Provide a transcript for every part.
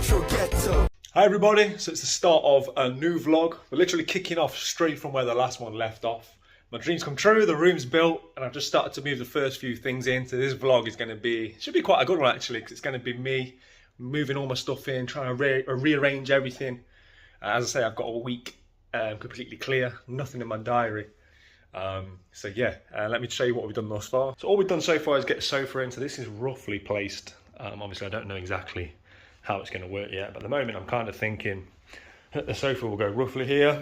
Retro Ghetto. Hi everybody, so it's the start of a new vlog. We're literally kicking off straight from where the last one left off. My dreams come true, the room's built, and I've just started to move the first few things in. So this vlog is going to be, should be quite a good one actually, because it's going to be me moving all my stuff in, trying to rearrange everything. As I say, I've got a week completely clear, nothing in my diary. So yeah, let me show you what we've done thus far. So all we've done so far is get the sofa in, so this is roughly placed. Obviously I don't know exactly how it's going to work yet, but at the moment I'm kind of thinking that the sofa will go roughly here.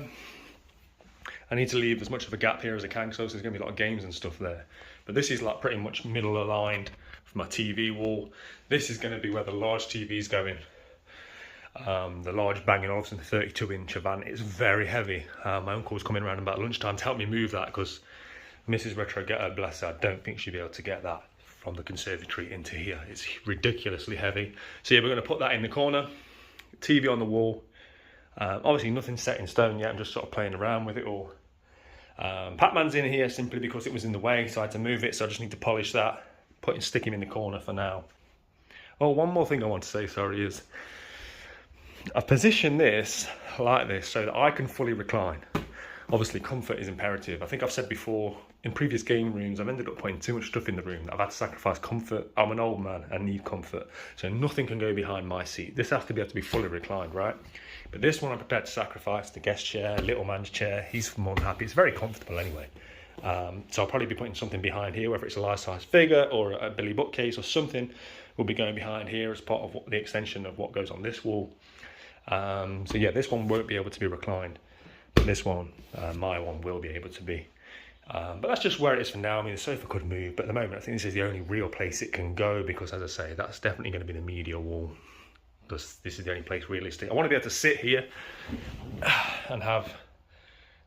I need to leave as much of a gap here as I can, because there's going to be a lot of games and stuff there. But this is like pretty much middle aligned for my TV wall. This is going to be where the large TV is going. The large Bang & Olufsen 32-inch Avant. It's very heavy. My uncle was coming around about lunchtime to help me move that, because Mrs. Retro Ghetto, bless her, I don't think she'd be able to get that from the conservatory into here. It's ridiculously heavy. So yeah, we're going to put that in the corner. TV on the wall. Obviously nothing set in stone yet. I'm just sort of playing around with it all. Pac-Man's in here simply because it was in the way, so I had to move it. So I just need to polish that, stick him in the corner for now. Oh, one more thing I want to say, sorry, is I've positioned this like this so that I can fully recline. Obviously comfort is imperative. I think I've said before, in previous game rooms, I've ended up putting too much stuff in the room. I've had to sacrifice comfort. I'm an old man, I need comfort. So nothing can go behind my seat. This has to be able to be fully reclined, right? But this one I'm prepared to sacrifice. The guest chair, little man's chair, he's more than happy. It's very comfortable anyway. So I'll probably be putting something behind here, whether it's a life-size figure or a Billy bookcase or something will be going behind here as part of the extension of what goes on this wall. So yeah, this one won't be able to be reclined. This one, my one, will be able to be. But that's just where it is for now. I mean, the sofa could move, but at the moment I think this is the only real place it can go, because as I say, that's definitely going to be the media wall, because this is the only place realistic. I want to be able to sit here and have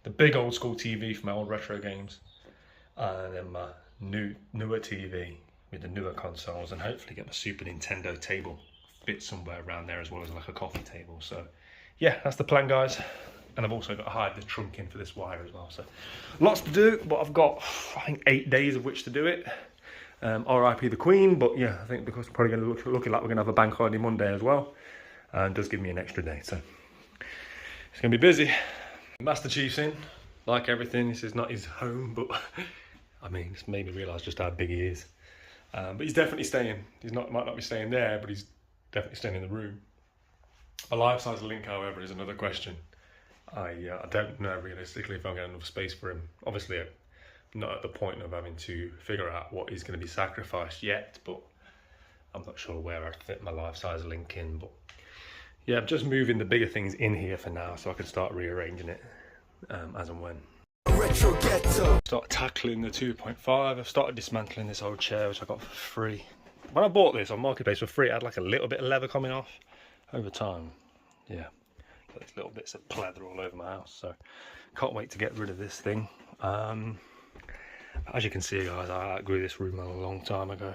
the big old school TV for my old retro games, and then my newer TV with the newer consoles, and hopefully get my Super Nintendo table fit somewhere around there, as well as like a coffee table. So yeah, that's the plan, guys. And I've also got to hide the trunk in for this wire as well. So lots to do, but I've got, I think, 8 days of which to do it. RIP the Queen, but yeah, I think because we're probably going to looking like we're going to have a bank holiday Monday as well. And it does give me an extra day, so it's going to be busy. Master Chief's in, like everything. This is not his home, but I mean, it's made me realise just how big he is. But he's definitely staying. Might not be staying there, but he's definitely staying in the room. A life-size Link, however, is another question. I don't know realistically if I'm going to have enough space for him. Obviously, I'm not at the point of having to figure out what is going to be sacrificed yet, but I'm not sure where I'd fit my life-size Link in. But yeah, I'm just moving the bigger things in here for now, so I can start rearranging it as and when. Retro Ghetto. Start tackling the 2.5. I've started dismantling this old chair, which I got for free. When I bought this on Marketplace for free, it had like a little bit of leather coming off. Over time, yeah, got these little bits of pleather all over my house, so can't wait to get rid of this thing. As you can see, guys, I outgrew this room a long time ago.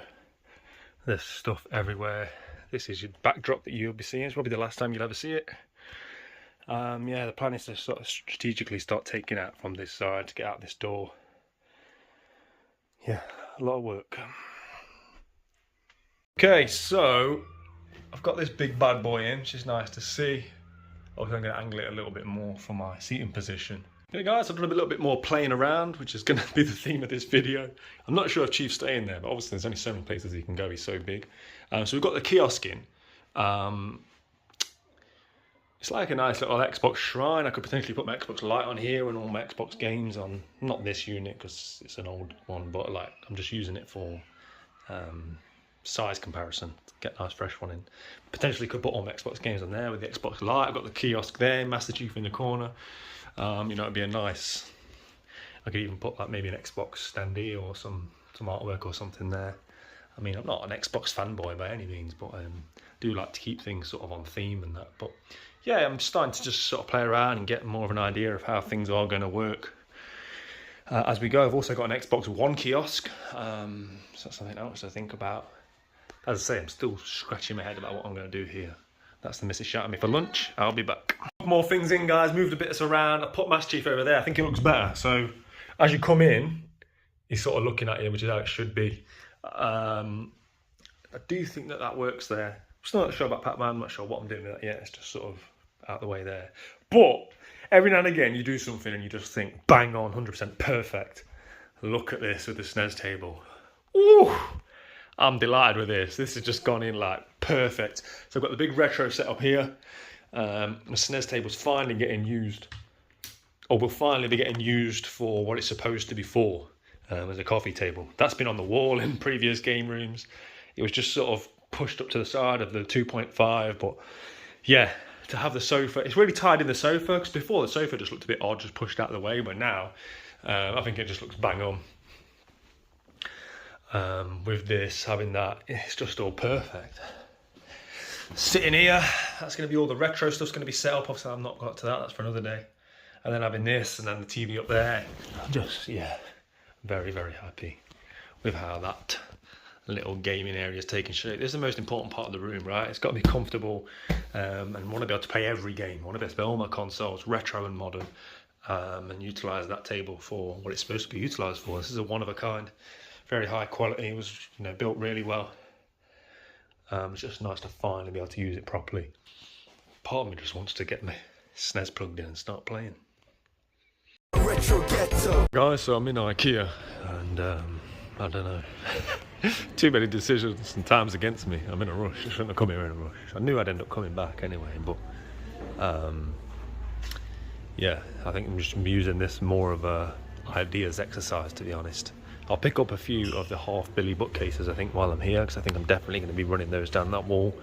There's stuff everywhere. This is your backdrop that you'll be seeing. It's probably the last time you'll ever see it. Yeah, the plan is to sort of strategically start taking out from this side to get out this door. Yeah, a lot of work. Okay, so I've got this big bad boy in, which is nice to see. Obviously I'm going to angle it a little bit more for my seating position. Okay guys, I've done a little bit more playing around, which is going to be the theme of this video. I'm not sure if Chief's staying there, but obviously there's only so many places he can go, he's so big. So we've got the kiosk in. It's like a nice little Xbox shrine. I could potentially put my Xbox Lite on here and all my Xbox games on, not this unit because it's an old one, but like I'm just using it for size comparison to get a nice fresh one in. Potentially could put all my Xbox games on there with the Xbox Lite. I've got the kiosk there, Master Chief in the corner. You know, it'd be a nice, I could even put like maybe an Xbox standee or some artwork or something there. I mean, I'm not an Xbox fanboy by any means, but I do like to keep things sort of on theme and that. But yeah, I'm starting to just sort of play around and get more of an idea of how things are going to work as we go. I've also got an Xbox One kiosk, so that's something else to think about. As I say, I'm still scratching my head about what I'm going to do here. That's the missus shouting at me for lunch. I'll be back. More things in, guys. Moved a bit around. I put Master Chief over there. I think it looks better. So as you come in, he's sort of looking at you, which is how it should be. I do think that works there. Still not sure about Pac-Man, I'm not sure what I'm doing with that yet. It's just sort of out the way there. But every now and again you do something and you just think, bang on, 100% perfect. Look at this with the SNES table. Ooh, I'm delighted with this. This has just gone in like perfect. So I've got the big retro set up here. The SNES table's finally getting used. Or will finally be getting used for what it's supposed to be for, as a coffee table. That's been on the wall in previous game rooms. It was just sort of pushed up to the side of the 2.5, but yeah, to have the sofa, it's really tied in the sofa, because before the sofa just looked a bit odd, just pushed out of the way, but now I think it just looks bang on. With this, having that, it's just all perfect. Sitting here, that's going to be all the retro stuff's going to be set up. Obviously I've not got to that, that's for another day. And then having this and then the TV up there, I'm just, yeah, very, very happy with how that little gaming area is taking shape. This is the most important part of the room, right? It's got to be comfortable, and want to be able to play every game. I want to be able to play all my consoles, retro and modern, and utilise that table for what it's supposed to be utilised for. This is a one of a kind, very high quality. It was, you know, built really well. It's just nice to finally be able to use it properly. Part of me just wants to get my SNES plugged in and start playing. Retro Ghetto. Guys, so I'm in IKEA and I don't know. Too many decisions and times against me. I'm in a rush. I shouldn't have come here in a rush. I knew I'd end up coming back anyway, but yeah, I think I'm just using this more of a ideas exercise, to be honest. I'll pick up a few of the half Billy bookcases, I think, while I'm here, because I think I'm definitely going to be running those down that wall.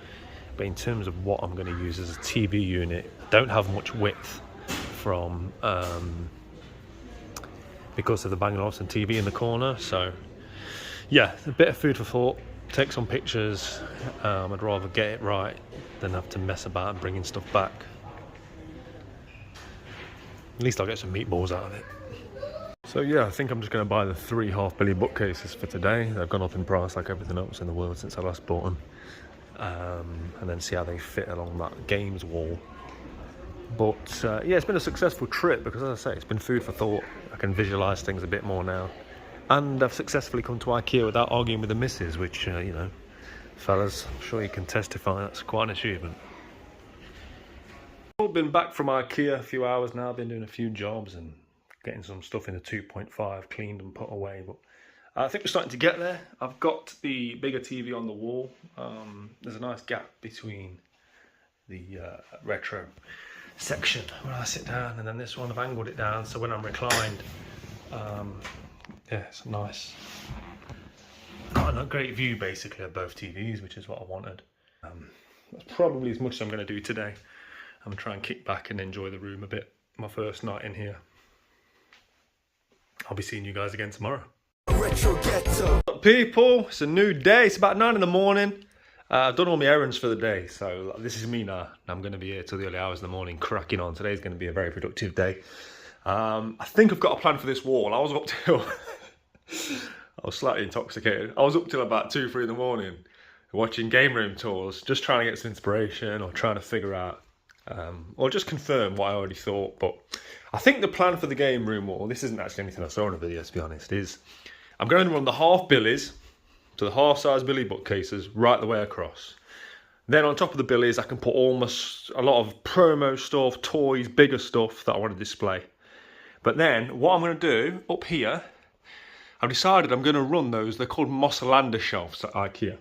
But in terms of what I'm going to use as a TV unit, don't have much width from because of the Bang & Olufsen TV in the corner. So yeah, a bit of food for thought. Take some pictures. I'd rather get it right than have to mess about and bringing stuff back. At least I'll get some meatballs out of it. So yeah, I think I'm just going to buy the 3 half Billy bookcases for today. They've gone up in price like everything else in the world since I last bought them. And then see how they fit along that games wall. But yeah, it's been a successful trip because, as I say, it's been food for thought. I can visualise things a bit more now. And I've successfully come to IKEA without arguing with the missus, which, you know, fellas, I'm sure you can testify that's quite an achievement. I've been back from IKEA a few hours now. I've been doing a few jobs and getting some stuff in the 2.5 cleaned and put away. But I think we're starting to get there. I've got the bigger TV on the wall. There's a nice gap between the retro section where I sit down, and then this one I've angled it down so when I'm reclined, yeah, it's nice. Got a great view basically of both TVs, which is what I wanted. That's probably as much as I'm going to do today. I'm going to try and kick back and enjoy the room a bit. My first night in here. I'll be seeing you guys again tomorrow. Retro Ghetto. People, it's a new day. It's about 9 in the morning. I've done all my errands for the day, so this is me now. I'm going to be here till the early hours in the morning, cracking on. Today's going to be a very productive day. I think I've got a plan for this wall. I was up till... I was slightly intoxicated. I was up till about 2, 3 in the morning watching game room tours, just trying to get some inspiration or trying to figure out, or just confirm what I already thought. But I think the plan for the game room wall, this isn't actually anything I saw in a video, to be honest, is I'm going to run the half Billies to the half-size Billy bookcases right the way across. Then on top of the Billies, I can put almost a lot of promo stuff, toys, bigger stuff that I want to display. But then what I'm going to do up here, I've decided I'm going to run those. They're called Mosselander shelves at IKEA.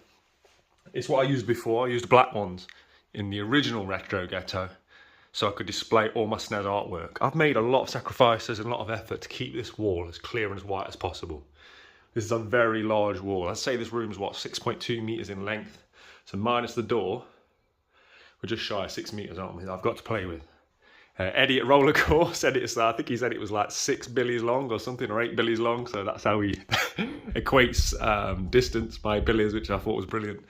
It's what I used before. I used black ones in the original Retro Ghetto, so I could display all my SNES artwork. I've made a lot of sacrifices and a lot of effort to keep this wall as clear and as white as possible. This is a very large wall. I'd say this room's, what, 6.2 metres in length. So minus the door, we're just shy of 6 metres, aren't we? I've got to play with. Eddie at Roller Course said it, I think he said it was like 6 billies long or something, or 8 billies long. So that's how he equates distance by billies, which I thought was brilliant.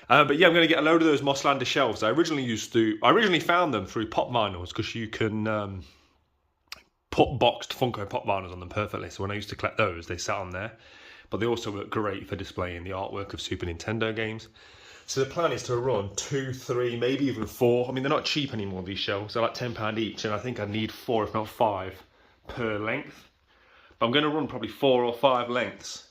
But yeah, I'm going to get a load of those Mosselander shelves. I originally found them through pop vinyls, because you can put boxed Funko Pop vinyls on them perfectly. So when I used to collect those, they sat on there. But they also work great for displaying the artwork of Super Nintendo games. So the plan is to run 2, 3, maybe even 4. I mean, they're not cheap anymore, these shelves. They're like £10 each, and I think I need 4, if not 5, per length. But I'm going to run probably 4 or 5 lengths.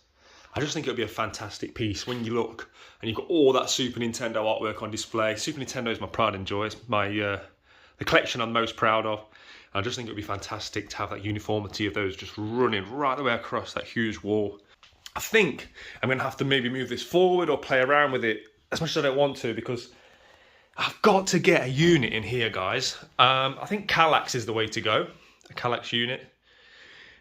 I just think it'll be a fantastic piece when you look and you've got all that Super Nintendo artwork on display. Super Nintendo is my pride and joy. It's my the collection I'm most proud of. I just think it would be fantastic to have that uniformity of those just running right the way across that huge wall. I think I'm going to have to maybe move this forward or play around with it as much as I don't want to, because I've got to get a unit in here, guys. I think Kallax is the way to go, a Kallax unit.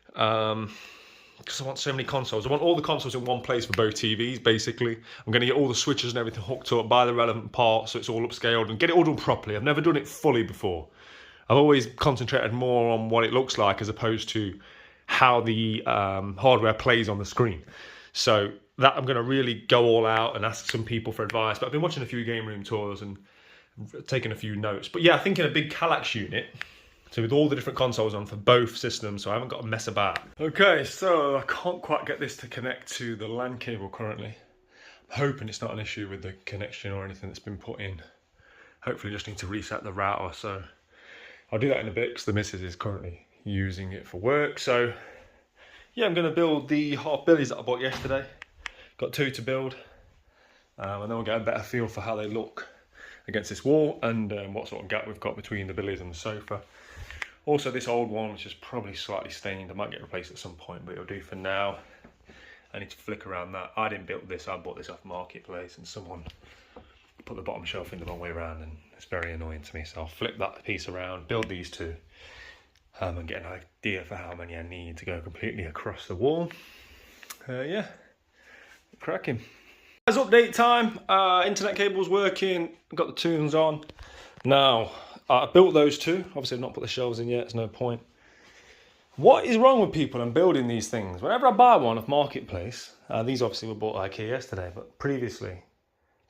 Because I want so many consoles. I want all the consoles in one place for both TVs, basically. I'm going to get all the switches and everything hooked up, buy the relevant parts so it's all upscaled and get it all done properly. I've never done it fully before. I've always concentrated more on what it looks like as opposed to how the hardware plays on the screen. So that I'm going to really go all out and ask some people for advice. But I've been watching a few game room tours and taking a few notes. But yeah, I think in a big Kallax unit, so with all the different consoles on for both systems, so I haven't got to mess about. Okay, so I can't quite get this to connect to the LAN cable currently. I'm hoping it's not an issue with the connection or anything that's been put in. Hopefully just need to reset the router, so I'll do that in a bit because the missus is currently using it for work. So yeah, I'm going to build the half billies that I bought yesterday. Got 2 to build, and then we'll get a better feel for how they look against this wall and what sort of gap we've got between the billies and the sofa. Also, this old one, which is probably slightly stained, I might get replaced at some point, but it'll do for now. I need to flick around that. I didn't build this, I bought this off Marketplace, and someone put the bottom shelf in the wrong way around, and it's very annoying to me. So I'll flip that piece around, build these 2, and get an idea for how many I need to go completely across the wall. Yeah, cracking. As update time, internet cable's working, got the tunes on. Now, I built those 2. Obviously, I've not put the shelves in yet. There's no point. What is wrong with people and building these things? Whenever I buy one off Marketplace, these obviously were bought at IKEA yesterday, but previously,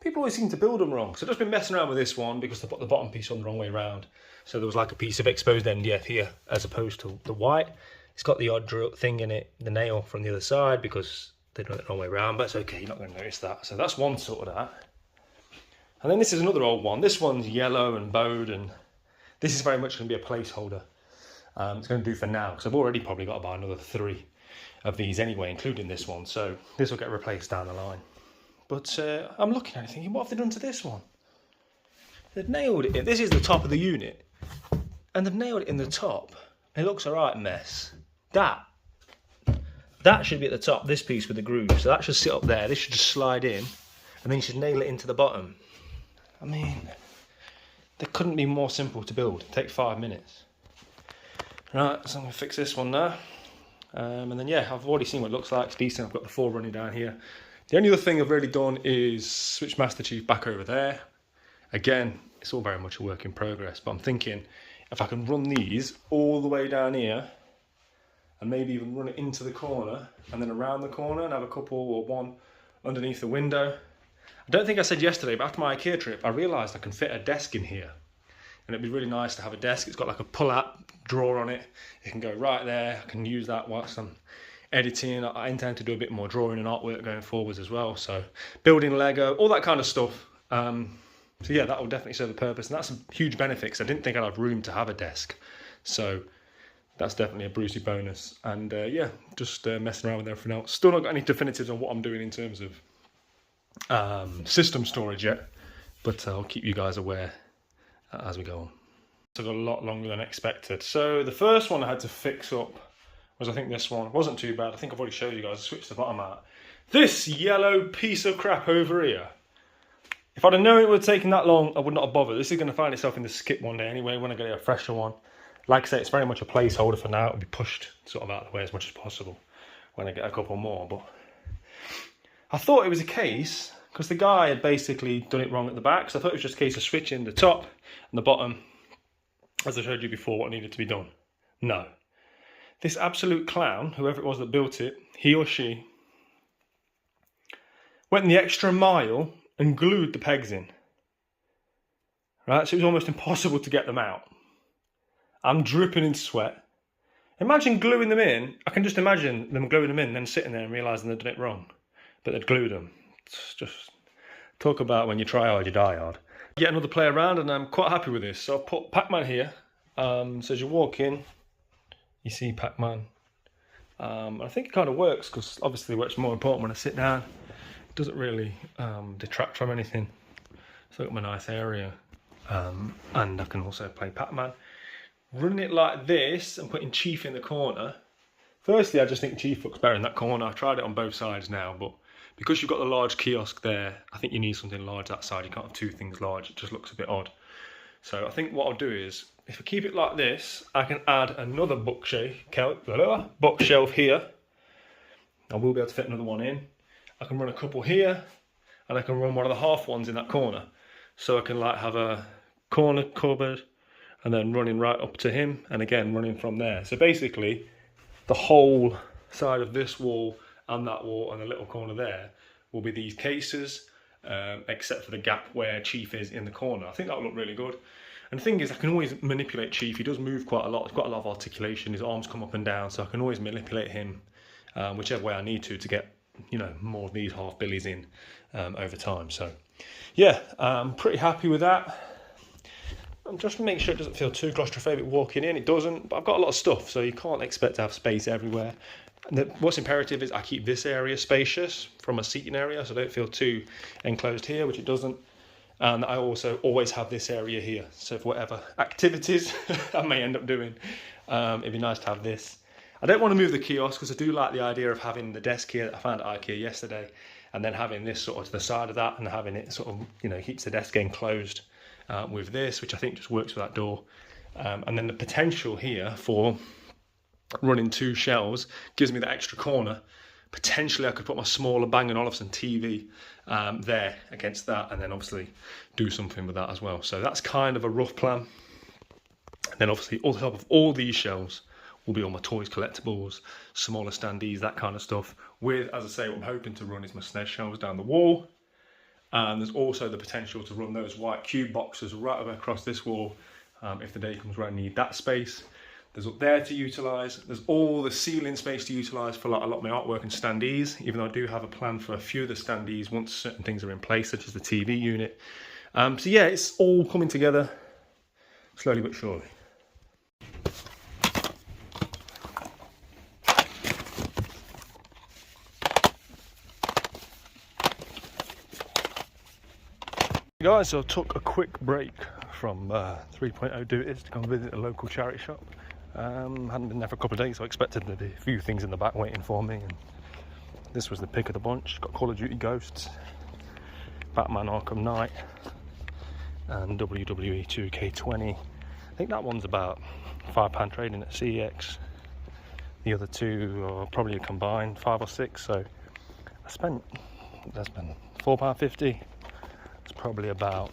people always seem to build them wrong. So I've just been messing around with this one because they put the bottom piece on the wrong way around. So there was like a piece of exposed MDF here as opposed to the white. It's got the odd drill thing in it, the nail from the other side, because they done it the wrong way around, but it's okay, you're not going to notice that. So that's one sort of that. And then this is another old one. This one's yellow and bowed, and this is very much going to be a placeholder. It's going to do for now, because I've already probably got to buy another 3 of these anyway, including this one. So this will get replaced down the line. But I'm looking at it thinking, what have they done to this one? They've nailed it in. This is the top of the unit, and they've nailed it in the top. It looks all right, mess. That should be at the top, this piece with the groove. So that should sit up there. This should just slide in, and then you should nail it into the bottom. I mean, they couldn't be more simple to build. Take 5 minutes. Right, so I'm going to fix this one now. And then, yeah, I've already seen what it looks like. It's decent. I've got the 4 running down here. The only other thing I've really done is switch Master Chief back over there. Again, it's all very much a work in progress, but I'm thinking if I can run these all the way down here and maybe even run it into the corner and then around the corner and have a couple or one underneath the window. I don't think I said yesterday, but after my IKEA trip, I realised I can fit a desk in here. And it'd be really nice to have a desk. It's got like a pull-out drawer on it. It can go right there. I can use that whilst I'm editing. I intend to do a bit more drawing and artwork going forwards as well. So building Lego, all that kind of stuff. So yeah, that will definitely serve a purpose. And that's a huge benefit because I didn't think I'd have room to have a desk. So that's definitely a Brucey bonus. And yeah, just messing around with everything else. Still not got any definitives on what I'm doing in terms of system storage yet. But I'll keep you guys aware as we go on. Took a lot longer than expected. So the first one I had to fix up was, I think, this one. It wasn't too bad. I think I've already showed you guys. I switched the bottom out. This yellow piece of crap over here. If I'd have known it would have taken that long, I would not have bothered. This is going to find itself in the skip one day anyway when I get a fresher one. Like I say, it's very much a placeholder for now. It'll be pushed sort of out of the way as much as possible when I get a couple more. But I thought it was a case, because the guy had basically done it wrong at the back. So I thought it was just a case of switching the top and the bottom, as I showed you before, what needed to be done. No. This absolute clown, whoever it was that built it, he or she, went the extra mile and glued the pegs in. Right, so it was almost impossible to get them out. I'm dripping in sweat. Imagine gluing them in. I can just imagine them gluing them in and then sitting there and realising they'd done it wrong. But they'd glued them. It's just, talk about when you try hard, you die hard. Get another play around, and I'm quite happy with this. So I've put Pac-Man here. So as you walk in, you see Pac-Man. I think it kind of works because obviously what's more important when I sit down, it doesn't really detract from anything. So I've got my nice area, and I can also play Pac-Man. Running it like this and putting Chief in the corner. Firstly, I just think Chief looks better in that corner. I've tried it on both sides now, but because you've got the large kiosk there, I think you need something large that side. You can't have two things large, it just looks a bit odd. So I think what I'll do is, if I keep it like this, I can add another bookshelf here. I will be able to fit another one in. I can run a couple here, and I can run one of the half ones in that corner. So I can like have a corner cupboard, and then running right up to him, and again running from there. So basically, the whole side of this wall and that wall and the little corner there will be these cases, except for the gap where Chief is in the corner. I think that'll look really good. And the thing is, I can always manipulate Chief. He does move quite a lot. He's got a lot of articulation. His arms come up and down, so I can always manipulate him whichever way I need to get, you know, more of these half billies in over time. So yeah, I'm pretty happy with that. I'm just to make sure it doesn't feel too claustrophobic walking in. It doesn't, but I've got a lot of stuff, so you can't expect to have space everywhere. What's imperative is I keep this area spacious from a seating area, so I don't feel too enclosed here, which it doesn't. And I also always have this area here, so for whatever activities I may end up doing, it'd be nice to have this. I don't want to move the kiosk because I do like the idea of having the desk here that I found at IKEA yesterday, and then having this sort of to the side of that, and having it sort of, you know, keeps the desk enclosed with this, which I think just works with that door. And then the potential here for running two shelves gives me that extra corner. Potentially I could put my smaller Bang & Olufsen TV there against that, and then obviously do something with that as well. So that's kind of a rough plan. And then obviously on top of all these shelves will be all my toys, collectibles, smaller standees, that kind of stuff. With, as I say, what I'm hoping to run is my SNES shelves down the wall. And there's also the potential to run those white cube boxes right across this wall if the day comes where I need that space. There's up there to utilise. There's all the ceiling space to utilise for like a lot of my artwork and standees, even though I do have a plan for a few of the standees once certain things are in place, such as the TV unit. So yeah, it's all coming together slowly but surely. Guys, so I took a quick break from 3.0 duties to come visit a local charity shop. Hadn't been there for a couple of days, so I expected there'd be a few things in the back waiting for me. And this was the pick of the bunch. Got Call of Duty Ghosts, Batman Arkham Knight, and WWE 2K20. I think that one's about £5 trading at CEX. The other two are probably combined 5 or 6. So that's been £4.50. It's probably about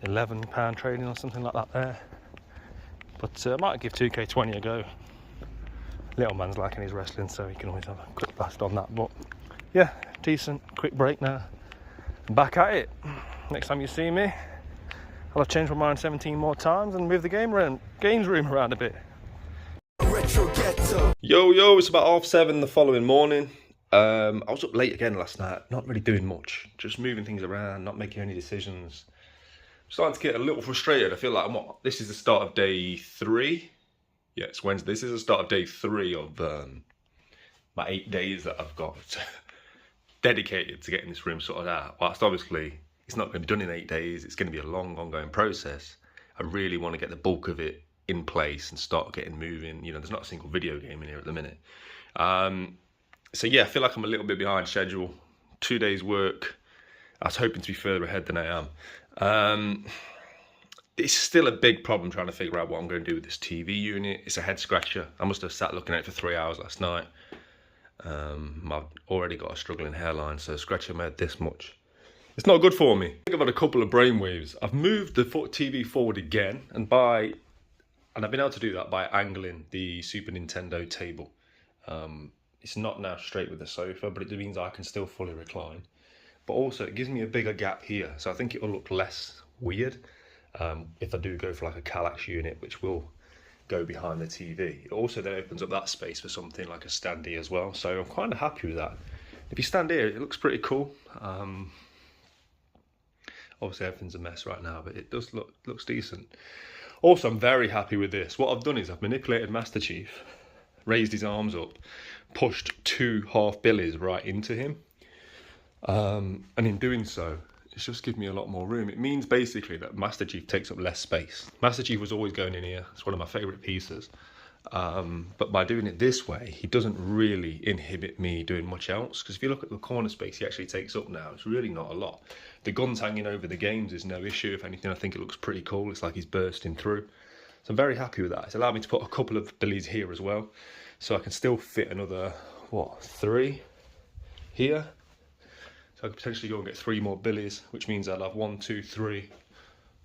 £11 trading or something like that there. But I might give 2K20 a go. Little man's liking his wrestling, so he can always have a quick blast on that. But yeah, decent, quick break now. I'm back at it. Next time you see me, I'll have changed my mind 17 more times and move the games room around a bit. Retro Ghetto. Yo, it's about 7:30 the following morning. I was up late again last night, not really doing much, just moving things around, not making any decisions. I'm starting to get a little frustrated. I feel like this is the start of day 3. Yeah, it's Wednesday. This is the start of day 3 of my 8 days that I've got dedicated to getting this room sorted out. Whilst obviously it's not going to be done in 8 days, it's going to be a long, ongoing process. I really want to get the bulk of it in place and start getting moving. You know, there's not a single video game in here at the minute. So yeah, I feel like I'm a little bit behind schedule. 2 days work. I was hoping to be further ahead than I am. It's still a big problem trying to figure out what I'm going to do with this TV unit. It's a head scratcher. I must have sat looking at it for 3 hours last night. I've already got a struggling hairline, so scratching my head this much, it's not good for me. I think I've had a couple of brainwaves. I've moved the TV forward again, and I've been able to do that by angling the Super Nintendo table. It's not now straight with the sofa, but it means I can still fully recline. But also it gives me a bigger gap here, so I think it will look less weird if I do go for like a Kallax unit, which will go behind the TV. It also then opens up that space for something like a standee as well, so I'm kind of happy with that. If you stand here, it looks pretty cool. Obviously everything's a mess right now, but it does looks decent. Also, I'm very happy with this. What I've done is I've manipulated Master Chief raised his arms up, pushed 2 half billies right into him. And in doing so, it's just given me a lot more room. It means basically that Master Chief takes up less space. Master Chief was always going in here. It's one of my favourite pieces. But by doing it this way, he doesn't really inhibit me doing much else. Because if you look at the corner space he actually takes up now, it's really not a lot. The guns hanging over the games is no issue. If anything, I think it looks pretty cool. It's like he's bursting through. So I'm very happy with that. It's allowed me to put a couple of billies here as well. So I can still fit another, 3 here. So I could potentially go and get 3 more billies, which means I'll have 1, 2, 3,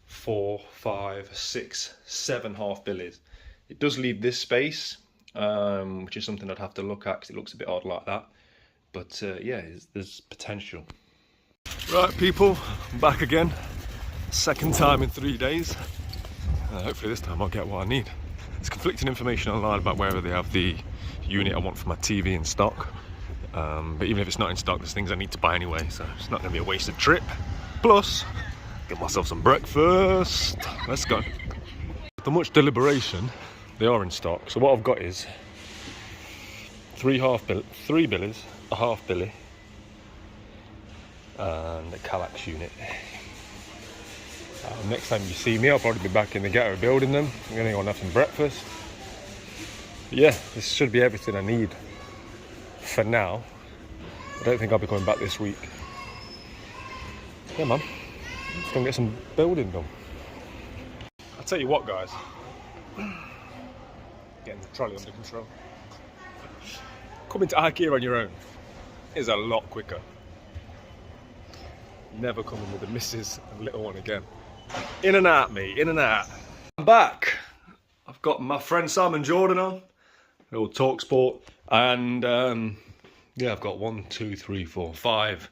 4, 5, 6, 7 half billies. It does leave this space, which is something I'd have to look at because it looks a bit odd like that. But yeah, there's potential. Right, people, I'm back again. Second time in 3 days. Hopefully this time I'll get what I need. There's conflicting information online about whether they have the unit I want for my TV in stock. But even if it's not in stock, there's things I need to buy anyway, so it's not going to be a wasted trip. Plus, get myself some breakfast. Let's go. After much deliberation, they are in stock. So what I've got is 3 billies, a half billy, and a Kallax unit. Next time you see me, I'll probably be back in the ghetto building them. I'm going to go and have some breakfast. But yeah, this should be everything I need for now. I don't think I'll be coming back this week. Yeah, man. Let's go and get some building done. I'll tell you what, guys. Getting the trolley under control. Coming to IKEA on your own is a lot quicker. Never coming with the missus and little one again. In and out, mate, in and out. I'm back. I've got my friend Simon Jordan on, little talk sport, and yeah, I've got 1, 2, 3, 4, 5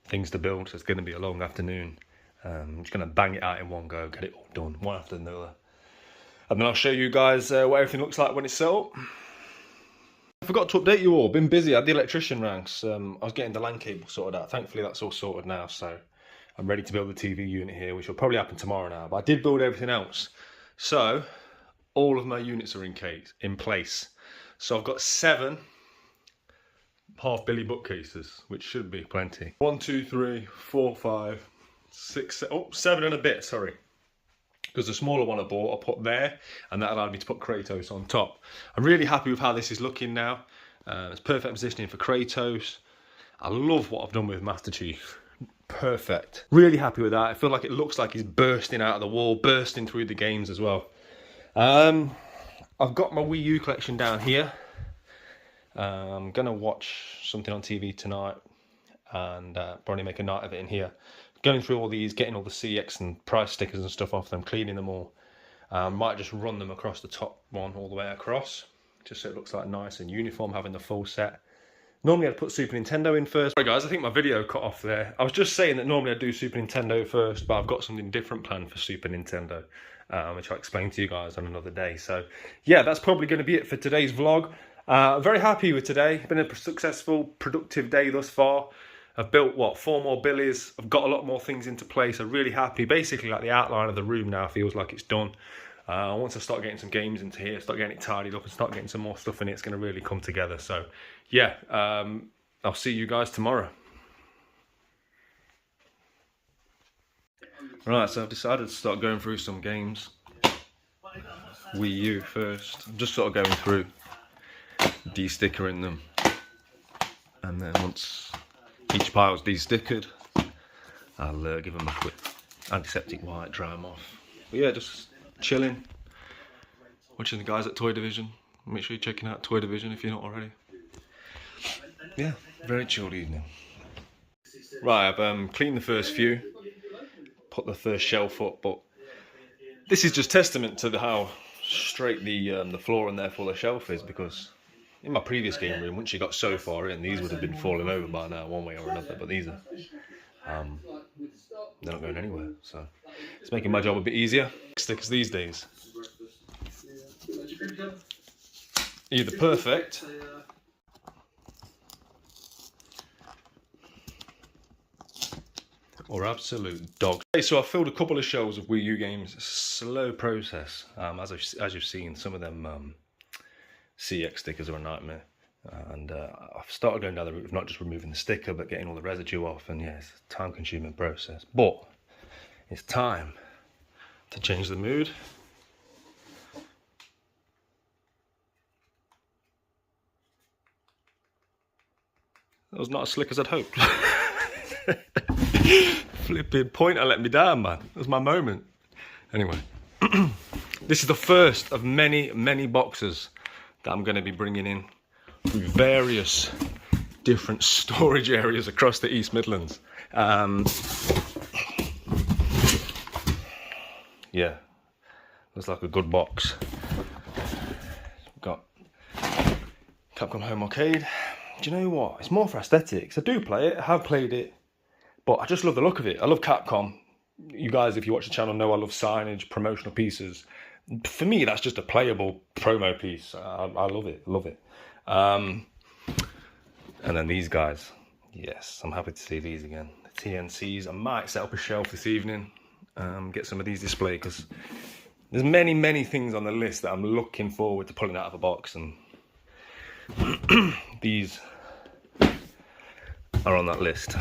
things to build, so it's going to be a long afternoon. I'm just going to bang it out in one go, get it all done, one after another. And then I'll show you guys what everything looks like when it's set up. I forgot to update you all, been busy, I had the electrician ranks. I was getting the LAN cable sorted out. Thankfully that's all sorted now, so I'm ready to build the TV unit here, which will probably happen tomorrow now. But I did build everything else. So, all of my units are in place. So I've got 7 half billy bookcases, which should be plenty. 1, 2, 3, 4, 5, 6, 7 and a bit, sorry. Because the smaller one I bought, I put there, and that allowed me to put Kratos on top. I'm really happy with how this is looking now. It's perfect positioning for Kratos. I love what I've done with Master Chief. Perfect. Really happy with that. I feel like it looks like he's bursting out of the wall, bursting through the games as well. I've got my Wii U collection down here. I'm going to watch something on TV tonight and probably make a night of it in here. Going through all these, getting all the CX and price stickers and stuff off them, cleaning them all. Might just run them across the top one all the way across, just so it looks like nice and uniform, having the full set. Normally I'd put Super Nintendo in first. Sorry guys, I think my video cut off there. I was just saying that normally I'd do Super Nintendo first, but I've got something different planned for Super Nintendo, which I'll explain to you guys on another day. So yeah, that's probably going to be it for today's vlog. Very happy with today. Been a successful, productive day thus far. I've built, 4 more billies. I've got a lot more things into place. I'm really happy. Basically, like the outline of the room now feels like it's done. Once I start getting some games into here, start getting it tidied up and start getting some more stuff in it, it's going to really come together. So, yeah, I'll see you guys tomorrow. Right, so I've decided to start going through some games. Wii U first. I'm just sort of going through, de-stickering them. And then once each pile's de-stickered, I'll give them a quick antiseptic wipe, dry them off. But yeah, just chilling, watching the guys at Toy Division. Make sure you're checking out Toy Division if you're not already. Yeah, very chilled evening. Right, I've cleaned the first few, put the first shelf up, but this is just testament to how straight the floor and therefore the shelf is, because in my previous game room, once you got so far in, these would have been falling over by now, one way or another. But these are, they're not going anywhere. So it's making my job a bit easier. Stickers these days, either perfect or absolute dog. Okay, so I filled a couple of shelves of Wii U games. Slow process, as you've seen. Some of them CX stickers are a nightmare. And I've started going down the route of not just removing the sticker, but getting all the residue off. And yeah, it's a time-consuming process. But it's time to change the mood. That was not as slick as I'd hoped. Flipping pointer let me down, man. That was my moment. Anyway, this is the first of many, many boxes that I'm going to be bringing in through various different storage areas across the East Midlands. Yeah, looks like a good box. Got Capcom Home Arcade. Do you know what? It's more for aesthetics. I do play it, I have played it, but I just love the look of it. I love Capcom. You guys, if you watch the channel, know I love signage, promotional pieces. For me, that's just a playable promo piece. I love it, love it. And then these guys. Yes, I'm happy to see these again. The TNCs. I might set up a shelf this evening, get some of these displayed, because there's many, many things on the list that I'm looking forward to pulling out of a box, and these are on that list.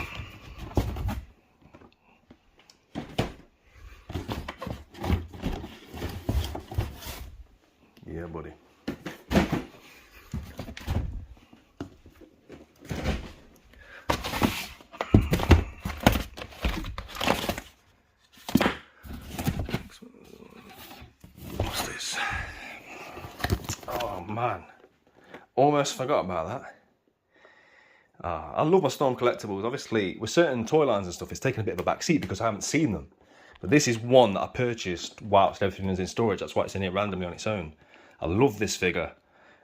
Yeah, buddy. What's this? Oh man, almost forgot about that. I love my Storm collectibles. Obviously, with certain toy lines and stuff, it's taken a bit of a back seat because I haven't seen them. But this is one that I purchased whilst everything is in storage. That's why it's in here randomly on its own. I love this figure.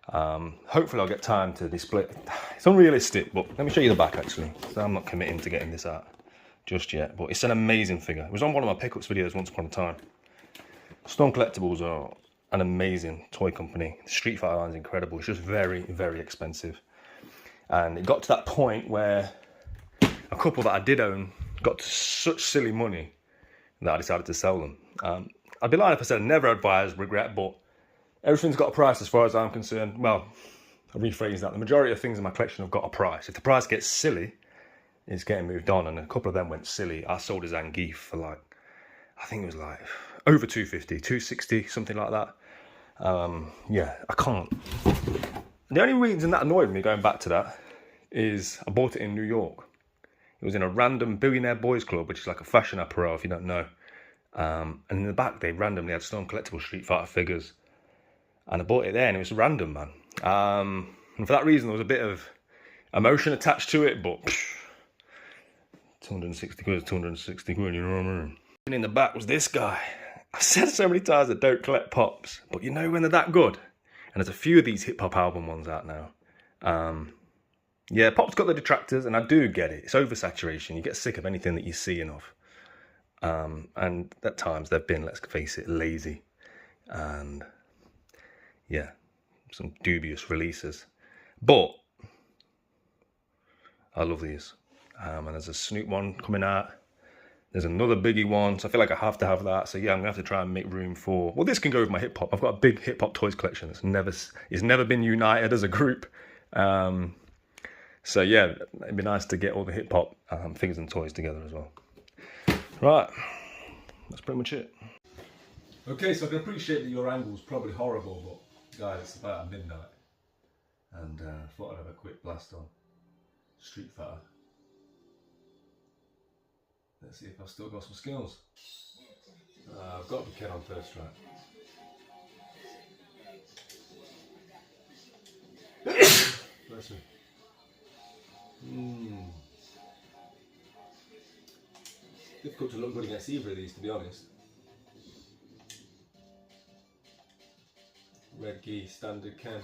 Hopefully I'll get time to display it. It's unrealistic, but let me show you the back actually. So I'm not committing to getting this out just yet, but it's an amazing figure. It was on one of my pickups videos once upon a time. Storm Collectibles are an amazing toy company. The Street Fighter line is incredible. It's just very, very expensive. And it got to that point where a couple that I did own got to such silly money that I decided to sell them. I'd be lying if I said I never advised regret, but everything's got a price as far as I'm concerned. Well, I'll rephrase that. The majority of things in my collection have got a price. If the price gets silly, it's getting moved on. And a couple of them went silly. I sold a Zangief for like, I think it was like over 250, 260, something like that. Yeah, I can't. The only reason that annoyed me, going back to that, is I bought it in New York. It was in a random billionaire boys club, which is like a fashion apparel if you don't know. And in the back, they randomly had Storm Collectible Street Fighter figures. And I bought it there, and it was random, man. And for that reason, there was a bit of emotion attached to it, but 260 quid is 260 quid, you know what I mean? And in the back was this guy. I've said so many times I don't collect pops, but you know when they're that good? And there's a few of these hip-hop album ones out now. Yeah, pop's got the detractors, and I do get it. It's oversaturation. You get sick of anything that you're seeing of. And at times they've been, let's face it, lazy. And yeah, some dubious releases. But I love these. And there's a Snoop one coming out. There's another biggie one, so I feel like I have to have that. So yeah, I'm gonna have to try and make room for. Well, this can go with my hip hop. I've got a big hip hop toys collection. It's never been united as a group. So yeah, it'd be nice to get all the hip hop figures and toys together as well. Right, that's pretty much it. Okay, so I can appreciate that your angle's probably horrible, but guys, it's about midnight, and I thought I'd have a quick blast on Street Fighter. Let's see if I've still got some skills. I've got to be Ken on first try. Bless me. Difficult to look good against either of these, to be honest. Red Gi, standard Ken.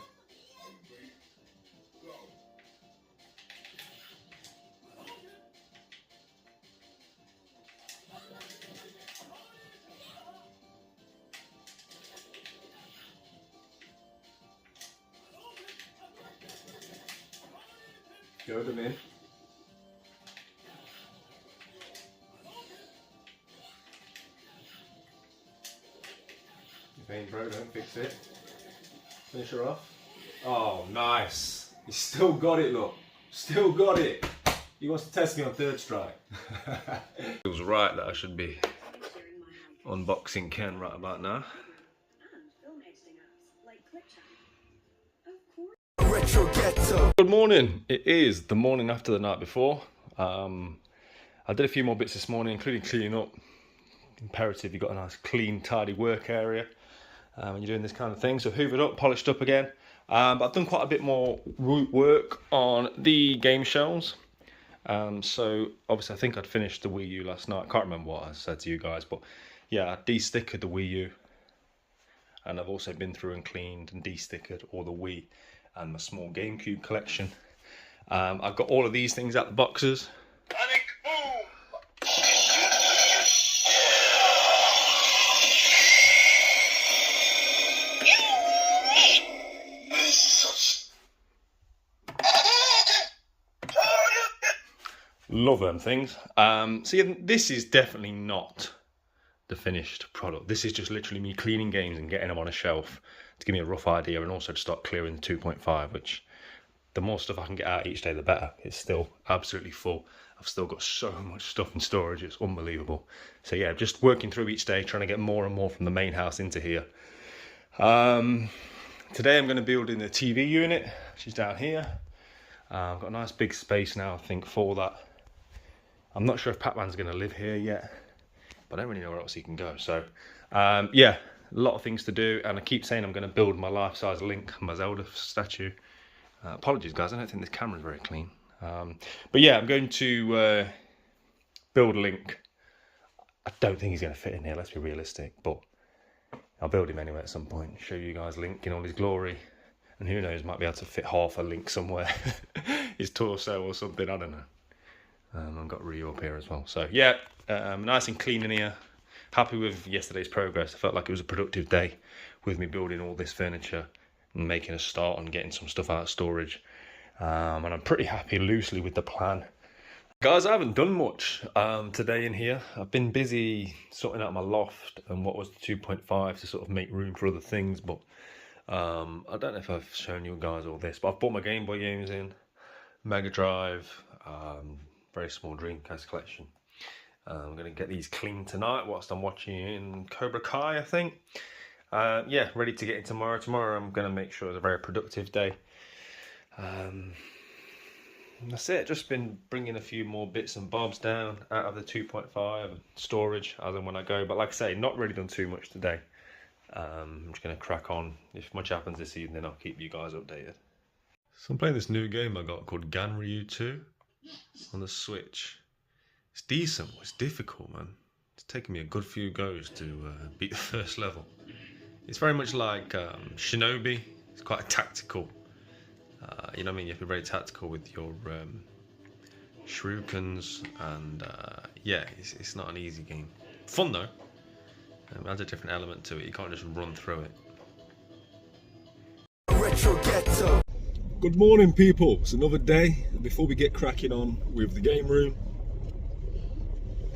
Go them in. If it ain't broke, don't fix it. Finish her off. Oh, nice. You still got it, look. Still got it. He wants to test me on third strike. Feels right that I should be unboxing Ken right about now. Retro Ghetto. Good morning. It is the morning after the night before. I did a few more bits this morning, including cleaning up. Imperative, you've got a nice clean, tidy work area when you're doing this kind of thing. So hoovered up, polished up again. But I've done quite a bit more root work on the game shelves. So obviously I think I'd finished the Wii U last night. I can't remember what I said to you guys, but yeah, I de-stickered the Wii U. And I've also been through and cleaned and de-stickered all the Wii and my small GameCube collection. I've got all of these things out the boxes. Panic boom! Love them things. So yeah, this is definitely not the finished product. This is just literally me cleaning games and getting them on a shelf to give me a rough idea, and also to start clearing the 2.5, which the more stuff I can get out each day, the better. It's still absolutely full. I've still got so much stuff in storage. It's unbelievable. So yeah, just working through each day, trying to get more and more from the main house into here. Today I'm going to build in the TV unit, which is down here. I've got a nice big space now, I think, for that. I'm not sure if Pac-Man's going to live here yet, but I don't really know where else he can go. So, yeah, a lot of things to do, and I keep saying I'm going to build my life-size Link, my Zelda statue. Apologies, guys, I don't think this camera's very clean. But yeah, I'm going to build Link. I don't think he's going to fit in here, let's be realistic, but I'll build him anyway at some point. Show you guys Link in all his glory. And who knows, might be able to fit half a Link somewhere. His torso or something, I don't know. I've got Ryu up here as well. So yeah, nice and clean in here. Happy with yesterday's progress. I felt like it was a productive day with me building all this furniture and making a start on getting some stuff out of storage. And I'm pretty happy loosely with the plan. Guys, I haven't done much today in here. I've been busy sorting out my loft and what was the 2.5 to sort of make room for other things. But I don't know if I've shown you guys all this, but I've bought my Game Boy games in, Mega Drive, very small Dreamcast collection. I'm going to get these cleaned tonight whilst I'm watching Cobra Kai, I think. Yeah, ready to get in tomorrow. Tomorrow I'm going to make sure it's a very productive day. That's it. Just been bringing a few more bits and bobs down out of the 2.5 storage as and when I go. But like I say, not really done too much today. I'm just going to crack on. If much happens this evening, I'll keep you guys updated. So I'm playing this new game I got called Ganryu 2 on the Switch. It's decent, but it's difficult, man. It's taken me a good few goes to beat the first level. It's very much like Shinobi. It's quite a tactical. You know what I mean? You have to be very tactical with your shurikens, and yeah, it's not an easy game. Fun though. It adds a different element to it. You can't just run through it. Retro Ghetto. Good morning, people. It's another day. Before we get cracking on with the game room,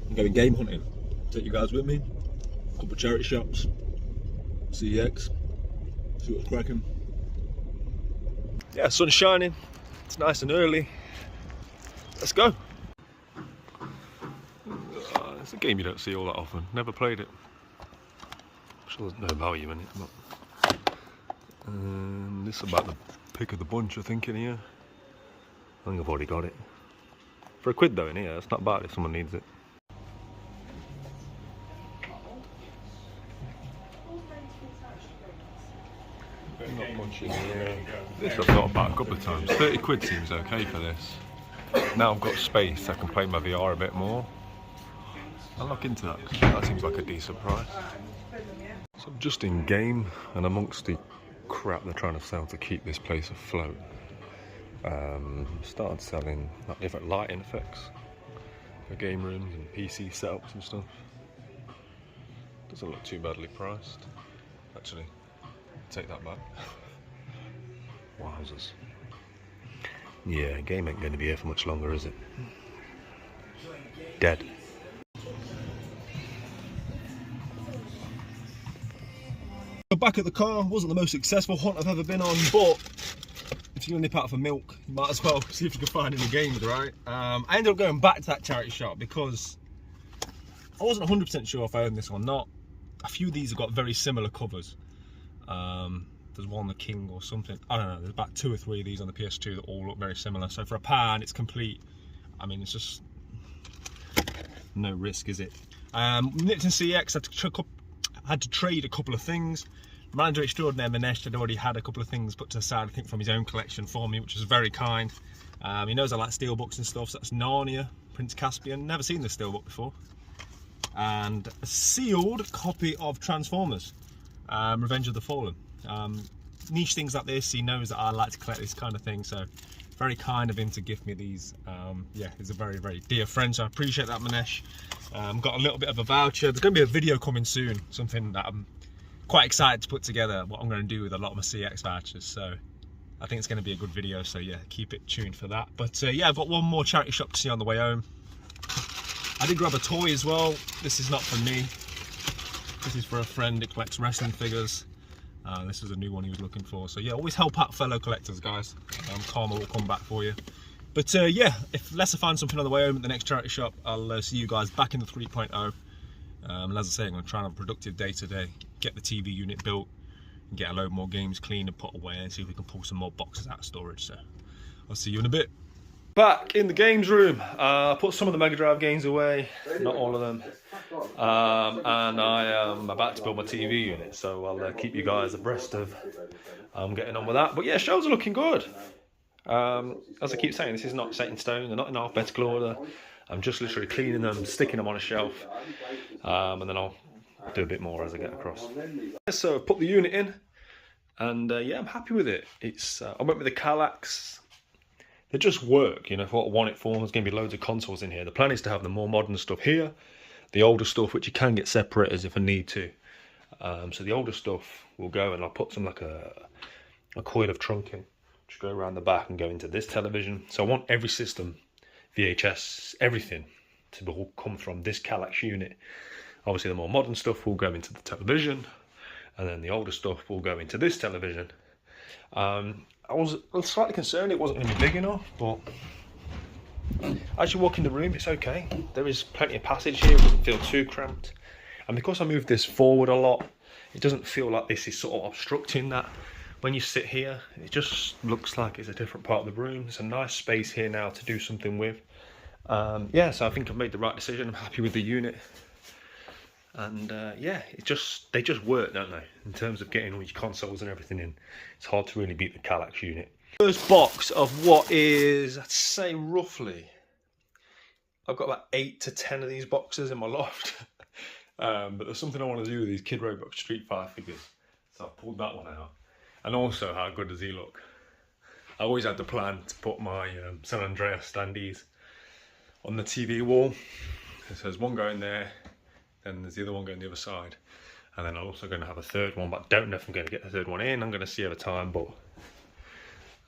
I'm going game hunting. Take you guys with me. A couple of charity shops. CX. See what's cracking. Yeah, sun's shining. It's nice and early. Let's go. It's a game you don't see all that often. Never played it. I'm sure there's no value in it, but this is about the pick of the bunch, I think, in here. I think I've already got it. For £1 though in here, it's not bad if someone needs it. Not much in here. This I've thought about a couple of times. £30 seems okay for this. Now I've got space, I can play my VR a bit more. I'll look into that, 'cause that seems like a decent price. So I'm just in game, and amongst the crap they're trying to sell to keep this place afloat, started selling like different lighting effects for game rooms and PC setups and stuff. Doesn't look too badly priced. Actually, take that back. Wowzers. Yeah, game ain't going to be here for much longer, is it? Dead. Back at the car, wasn't the most successful hunt I've ever been on, but So you're gonna nip out for milk. You might as well see if you can find any games, right? I ended up going back to that charity shop because I wasn't 100% sure if I owned this or not. A few of these have got very similar covers. There's one, the King or something. I don't know. There's about 2 or 3 of these on the PS2 that all look very similar. So for £1, it's complete. I mean, it's just no risk, is it? Nipton CX had to trade a couple of things. Manager extraordinaire Manesh had already had a couple of things put to the side, I think, from his own collection for me, which was very kind. He knows I like steelbooks and stuff, so that's Narnia, Prince Caspian. Never seen this steelbook before. And a sealed copy of Transformers, Revenge of the Fallen. Niche things like this, he knows that I like to collect this kind of thing, so very kind of him to gift me these. Yeah, he's a very, very dear friend, so I appreciate that, Manesh. Got a little bit of a voucher. There's going to be a video coming soon, something that I'm quite excited to put together, what I'm going to do with a lot of my CX vouchers, so I think it's going to be a good video, so yeah, keep it tuned for that. But yeah, I've got one more charity shop to see on the way home. I did grab a toy as well. This is not for me, this is for a friend who collects wrestling figures. This is a new one he was looking for, so yeah, always help out fellow collectors, guys. Karma will come back for you. But yeah, unless I find something on the way home at the next charity shop, I'll see you guys back in the 3.0. As I say, I'm going to try and have a productive day today, get the TV unit built, and get a load more games cleaned and put away, and see if we can pull some more boxes out of storage. So I'll see you in a bit. Back in the games room. I put some of the Mega Drive games away, not all of them, and I am about to build my TV unit, so I'll keep you guys abreast of getting on with that. But yeah, shelves are looking good. As I keep saying, this is not set in stone, they're not in alphabetical order. I'm just literally cleaning them, sticking them on a shelf, and then I'll do a bit more as I get across. So I've put the unit in, and yeah, I'm happy with it. It's I went with the Kallax. They just work, you know, for what I want it for. There's going to be loads of consoles in here. The plan is to have the more modern stuff here, the older stuff, which you can get separators if I need to. So the older stuff will go, and I'll put some like a coil of trunking, which go around the back and go into this television. So I want every system, VHS, everything to all come from this Kallax unit. Obviously the more modern stuff will go into the television, and then the older stuff will go into this television. I was slightly concerned it wasn't going to be big enough, but as you walk in the room, it's okay. There is plenty of passage here, it doesn't feel too cramped. And because I moved this forward a lot, it doesn't feel like this is sort of obstructing that. When you sit here, it just looks like it's a different part of the room. It's a nice space here now to do something with. Yeah, so I think I've made the right decision. I'm happy with the unit. And yeah, they just work, don't they? In terms of getting all your consoles and everything in. It's hard to really beat the Kallax unit. First box of what is, I'd say roughly, I've got about 8 to 10 of these boxes in my loft. But there's something I want to do with these Kid Robot Street Fighter figures. So I pulled that one out. And also, how good does he look? I always had the plan to put my San Andreas standees on the TV wall. So there's one going there, then there's the other one going the other side. And then I'm also going to have a third one, but I don't know if I'm going to get the third one in. I'm going to see over time, but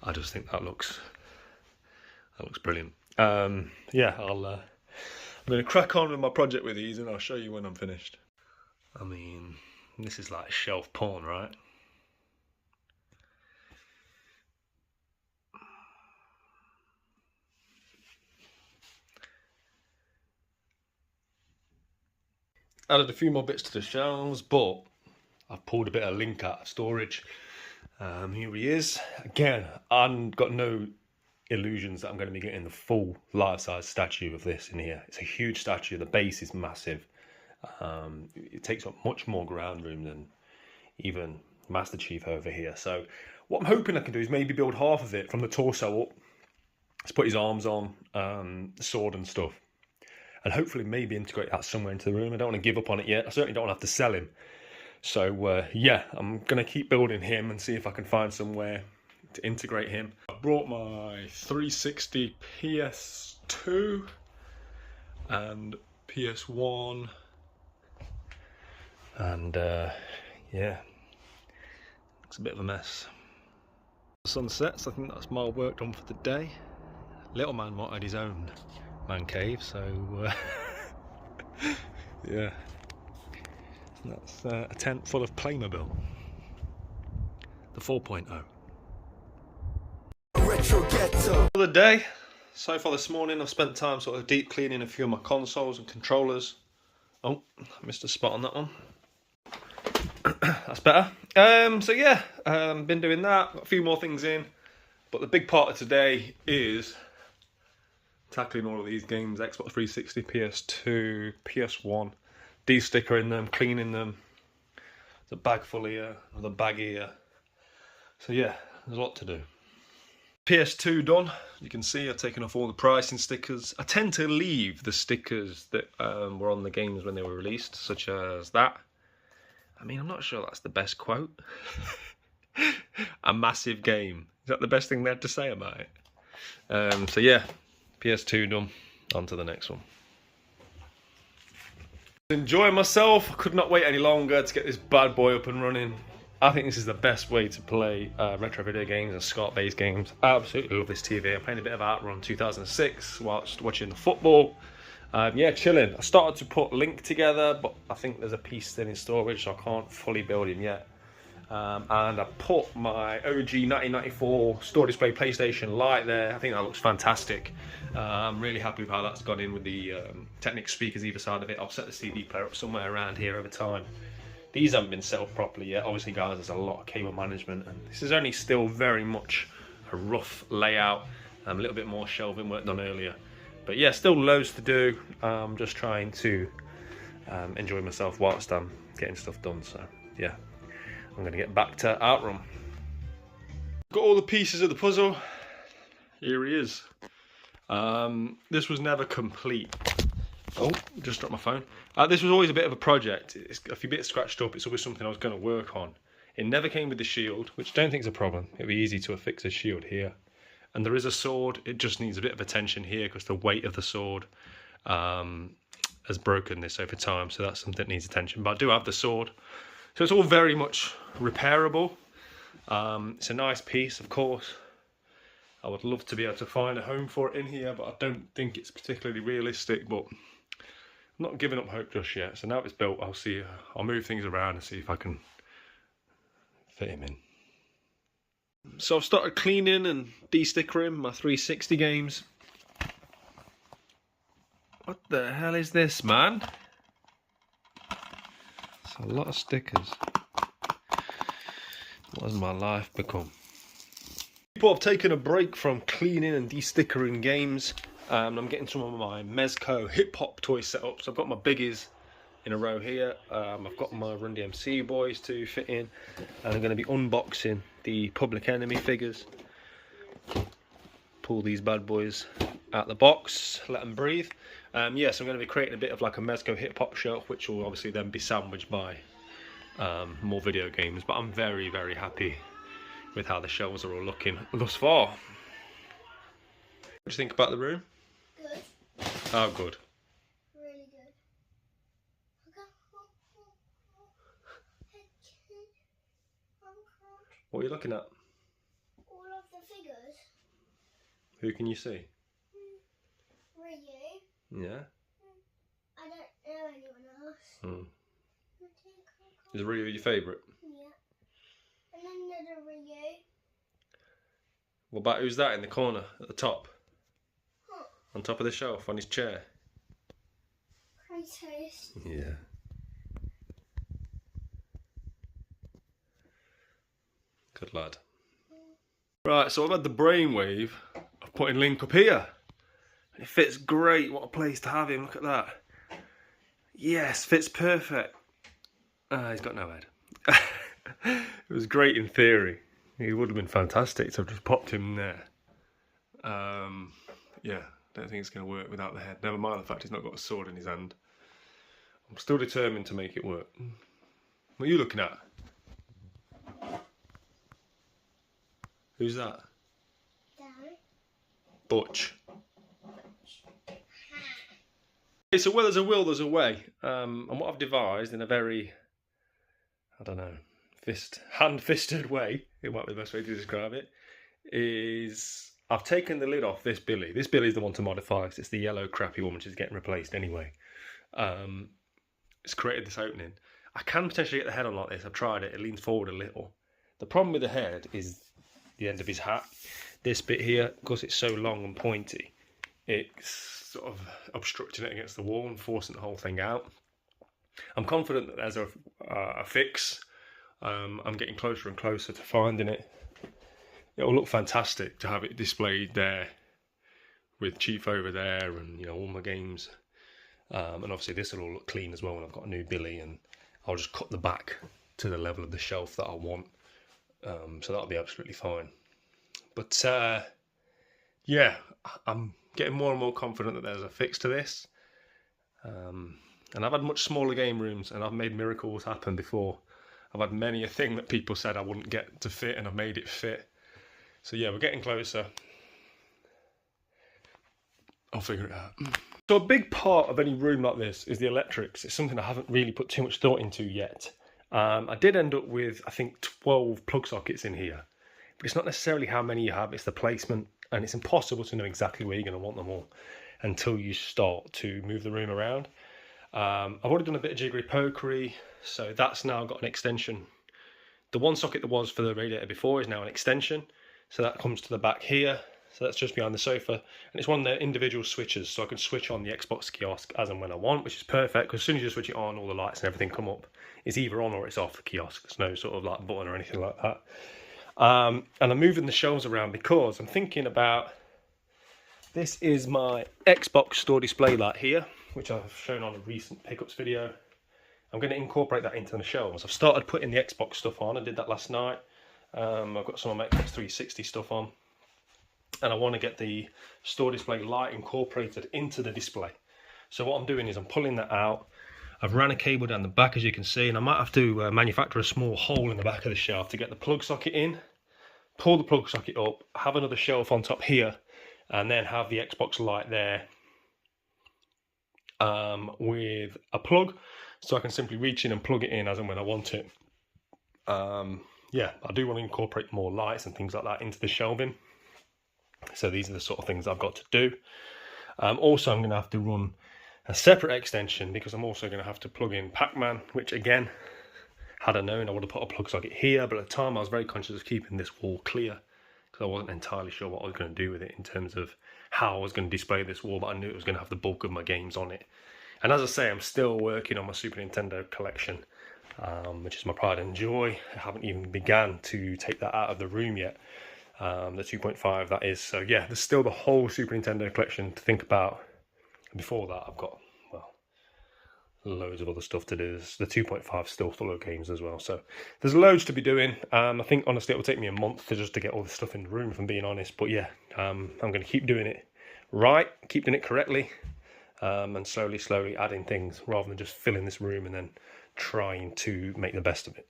I just think that looks brilliant. Yeah, I'm going to crack on with my project with these, and I'll show you when I'm finished. I mean, this is like shelf porn, right? Added a few more bits to the shelves, but I've pulled a bit of link out of storage. Here he is. Again, I've got no illusions that I'm going to be getting the full life-size statue of this in here. It's a huge statue. The base is massive. It takes up much more ground room than even Master Chief over here. So what I'm hoping I can do is maybe build half of it from the torso up. Let's put his arms on, the sword and stuff. And hopefully maybe integrate that somewhere into the room. I don't want to give up on it yet. I certainly don't want to have to sell him. So yeah, I'm going to keep building him and see if I can find somewhere to integrate him. I brought my 360 PS2 and PS1. And yeah, it's a bit of a mess. Sun sets, I think that's my work done for the day. Little man wanted his own man cave, so yeah, that's a tent full of Playmobil, the 4.0. Retro Ghetto. Another day. So far this morning I've spent time sort of deep cleaning a few of my consoles and controllers. Oh, I missed a spot on that one. That's better. So yeah, been doing that. Got a few more things in. But the big part of today is tackling all of these games. Xbox 360, PS2, PS1. De-stickering them, cleaning them. There's a bag full here, another bag here. So yeah, there's a lot to do. PS2 done. You can see I've taken off all the pricing stickers. I tend to leave the stickers that were on the games when they were released, such as that. I mean, I'm not sure that's the best quote. A massive game. Is that the best thing they had to say about it? So yeah, PS2 done. On to the next one. Enjoying myself. I could not wait any longer to get this bad boy up and running. I think this is the best way to play retro video games and SCART-based games. I absolutely love this TV. I'm playing a bit of Outrun 2006 whilst watching the football. Yeah, chilling. I started to put Link together, but I think there's a piece still in storage, so I can't fully build him yet. And I put my OG 1994 store display PlayStation Lite there. I think that looks fantastic. I'm really happy with how that's gone in with the Technics speakers either side of it. I'll set the CD player up somewhere around here over time. These haven't been set up properly yet. Obviously, guys, there's a lot of cable management, and this is only still very much a rough layout. A little bit more shelving work done earlier. But yeah, still loads to do. I'm just trying to enjoy myself whilst I'm getting stuff done. So yeah, I'm going to get back to Outrun. Got all the pieces of the puzzle. Here he is. This was never complete. Oh, just dropped my phone. This was always a bit of a project. It's a few bits scratched up. It's always something I was going to work on. It never came with the shield, which I don't think is a problem. It'll be easy to affix a shield here. And there is a sword. It just needs a bit of attention here because the weight of the sword has broken this over time. So that's something that needs attention. But I do have the sword. So it's all very much repairable. It's a nice piece, of course. I would love to be able to find a home for it in here, but I don't think it's particularly realistic. But I'm not giving up hope just yet. So now it's built, I'll see. I'll move things around and see if I can fit him in. So I've started cleaning and de-stickering my 360 games. What the hell is this, man? It's a lot of stickers. What has my life become? People have taken a break from cleaning and de-stickering games. I'm getting some of my Mezco hip-hop toys set up. So I've got my biggies in a row here. I've got my Run DMC boys to fit in. And I'm going to be unboxing the Public Enemy figures. Pull these bad boys out the box, let them breathe. Yes, I'm going to be creating a bit of like a Mezco hip-hop shelf, which will obviously then be sandwiched by more video games. But I'm very, very happy with how the shelves are all looking thus far. What do you think about the room? Good. Oh, good. Really good. What are you looking at? All of the figures. Who can you see? Ryu. Yeah. I don't know anyone else. Hmm. Is Ryu your favourite? Yeah. And then there's a Ryu. What about who's that in the corner at the top? Huh. On top of the shelf, on his chair? Kratos. Yeah. Good lad. Right, so I've had the brainwave of putting Link up here. It fits great. What a place to have him. Look at that. Yes, fits perfect. He's got no head. It was great in theory. He would have been fantastic to have just popped him there. Yeah, don't think it's going to work without the head. Never mind the fact he's not got a sword in his hand. I'm still determined to make it work. What are you looking at? Who's that? Down. Butch. Okay, so where there's a will, there's a way. And what I've devised in a very, I don't know, hand-fisted way, it might be the best way to describe it, is I've taken the lid off this Billy. This Billy's the one to modify because it's the yellow crappy one which is getting replaced anyway. It's created this opening. I can potentially get the head on like this. I've tried it. It leans forward a little. The problem with the head is the end of his hat. this bit here, because it's so long and pointy, it's sort of obstructing it against the wall and forcing the whole thing out. I'm confident that there's a fix. I'm getting closer and closer to finding it. It'll look fantastic to have it displayed there with Chief over there and, you know, all my games. And obviously this will all look clean as well when I've got a new Billy, and I'll just cut the back to the level of the shelf that I want. So that'll be absolutely fine. But yeah, I'm getting more and more confident that there's a fix to this. And I've had much smaller game rooms and I've made miracles happen before. I've had many a thing that people said I wouldn't get to fit and I've made it fit. So yeah, we're getting closer. I'll figure it out. So a big part of any room like this is the electrics. It's something I haven't really put too much thought into yet. I did end up with, I think, 12 plug sockets in here. But it's not necessarily how many you have, it's the placement. And it's impossible to know exactly where you're going to want them all until you start to move the room around. I've already done a bit of jiggery pokery, so that's now got an extension. The one socket that was for the radiator before is now an extension. So that comes to the back here. So that's just behind the sofa, and it's one of the individual switches, so I can switch on the Xbox kiosk as and when I want, which is perfect, because as soon as you switch it on, all the lights and everything come up. It's either on or it's off the kiosk. There's no sort of like button or anything like that. And I'm moving the shelves around because I'm thinking about, this is my Xbox store display light here, which I've shown on a recent pickups video. I'm going to incorporate that into the shelves. I've started putting the Xbox stuff on. I did that last night. I've got some of my Xbox 360 stuff on. And I want to get the store display light incorporated into the display. So what I'm doing is I'm pulling that out. I've ran a cable down the back, as you can see, and I might have to manufacture a small hole in the back of the shelf to get the plug socket in, pull the plug socket up, have another shelf on top here, and then have the Xbox light there with a plug, so I can simply reach in and plug it in as and when I want it. Yeah, I do want to incorporate more lights and things like that into the shelving. So these are the sort of things I've got to do. Also, I'm going to have to run a separate extension because I'm also going to have to plug in Pac-Man, which again, had I known, I would have put a plug socket here, but at the time I was very conscious of keeping this wall clear because I wasn't entirely sure what I was going to do with it in terms of how I was going to display this wall, but I knew it was going to have the bulk of my games on it. And as I say, I'm still working on my Super Nintendo collection, which is my pride and joy. I haven't even begun to take that out of the room yet. The 2.5 that is. So yeah, there's still the whole Super Nintendo collection to think about. Before that, I've got, well, loads of other stuff to do. There's the 2.5 still full of games as well. So there's loads to be doing. I think honestly it will take me a month to get all this stuff in the room, if I'm being honest. But yeah, I'm going to keep doing it right, keep doing it correctly, and slowly adding things rather than just filling this room and then trying to make the best of it.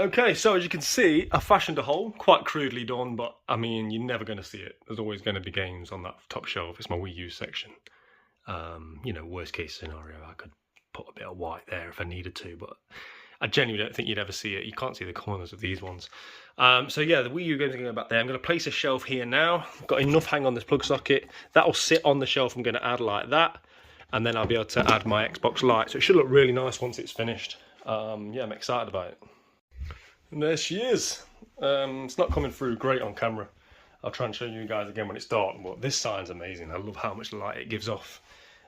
Okay, so as you can see, I fashioned a hole, quite crudely done, but I mean, you're never going to see it. There's always going to be games on that top shelf. It's my Wii U section. You know, worst case scenario, I could put a bit of white there if I needed to, but I genuinely don't think you'd ever see it. You can't see the corners of these ones. So yeah, the Wii U games are going back there. I'm going to place a shelf here now. I've got enough hang on this plug socket. That'll sit on the shelf I'm going to add like that, and then I'll be able to add my Xbox light. So it should look really nice once it's finished. Yeah, I'm excited about it. And there she is. It's not coming through great on camera. I'll try and show you guys again when it's dark, but this sign's amazing. I love how much light it gives off.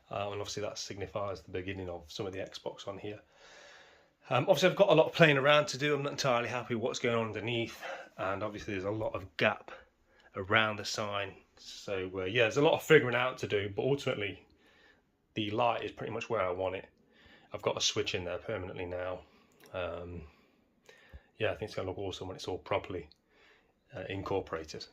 And obviously that signifies the beginning of some of the Xbox on here. Obviously I've got a lot of playing around to do. I'm not entirely happy with what's going on underneath. And obviously there's a lot of gap around the sign. So yeah, there's a lot of figuring out to do, but ultimately the light is pretty much where I want it. I've got a switch in there permanently now. Yeah, I think it's going to look awesome when it's all properly incorporated.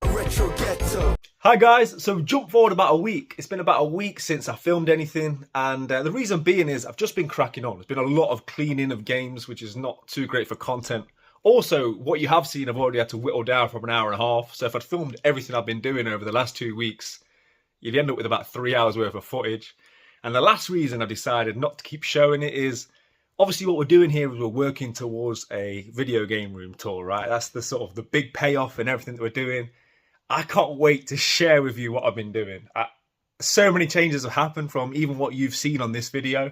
Retro Ghetto. Hi guys, so jump forward about a week. It's been about a week since I filmed anything, and the reason being is I've just been cracking on. There's been a lot of cleaning of games, which is not too great for content. Also, what you have seen, I've already had to whittle down from an hour and a half. So if I'd filmed everything I've been doing over the last 2 weeks, you'd end up with about 3 hours worth of footage. And the last reason I decided not to keep showing it is, obviously what we're doing here is we're working towards a video game room tour, right? That's the sort of the big payoff and everything that we're doing. I can't wait to share with you what I've been doing. So many changes have happened from even what you've seen on this video,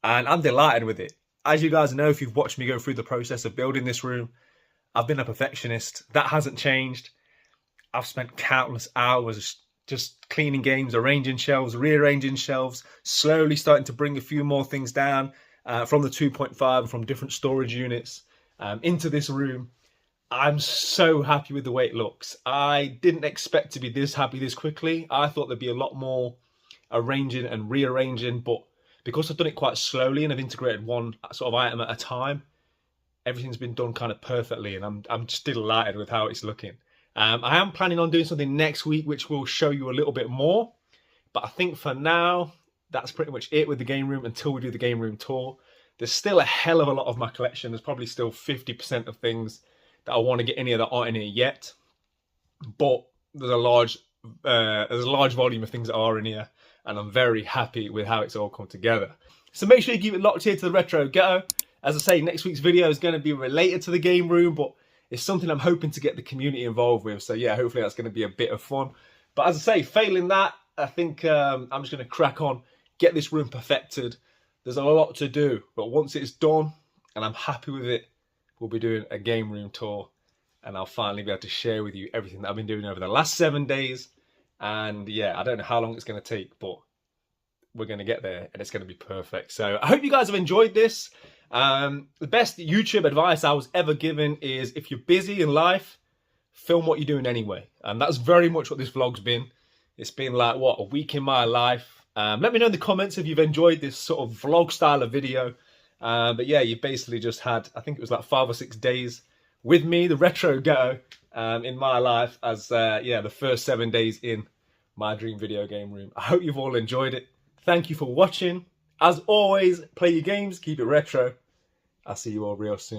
and I'm delighted with it. As you guys know, if you've watched me go through the process of building this room, I've been a perfectionist. That hasn't changed. I've spent countless hours just cleaning games, arranging shelves, rearranging shelves, slowly starting to bring a few more things down from the 2.5 and from different storage units into this room. I'm so happy with the way it looks. I didn't expect to be this happy this quickly. I thought there'd be a lot more arranging and rearranging, but because I've done it quite slowly and I've integrated one sort of item at a time, everything's been done kind of perfectly, and I'm just delighted with how it's looking. I am planning on doing something next week which will show you a little bit more, but I think for now that's pretty much it with the game room until we do the game room tour. There's still a hell of a lot of my collection. There's probably still 50% of things that I want to get in here that aren't in here yet, but there's a large volume of things that are in here, and I'm very happy with how it's all come together. So make sure you keep it locked here to the Retro Ghetto. As I say, next week's video is going to be related to the game room, but it's something I'm hoping to get the community involved with. So yeah, hopefully that's going to be a bit of fun. But as I say, failing that, I think I'm just going to crack on, get this room perfected. There's a lot to do, but once it's done and I'm happy with it, we'll be doing a game room tour, and I'll finally be able to share with you everything that I've been doing over the last 7 days. And yeah, I don't know how long it's going to take, but we're going to get there and it's going to be perfect. So I hope you guys have enjoyed this. The best YouTube advice I was ever given is, if you're busy in life, film what you're doing anyway. And that's very much what this vlog's been. It's been like, what, a week in my life. Let me know in the comments if you've enjoyed this sort of vlog style of video. But yeah, you basically just had, I think it was like 5 or 6 days with me, the Retro Ghetto, in my life as, yeah, the first 7 days in my dream video game room. I hope you've all enjoyed it. Thank you for watching. As always, play your games, keep it retro. I'll see you all real soon.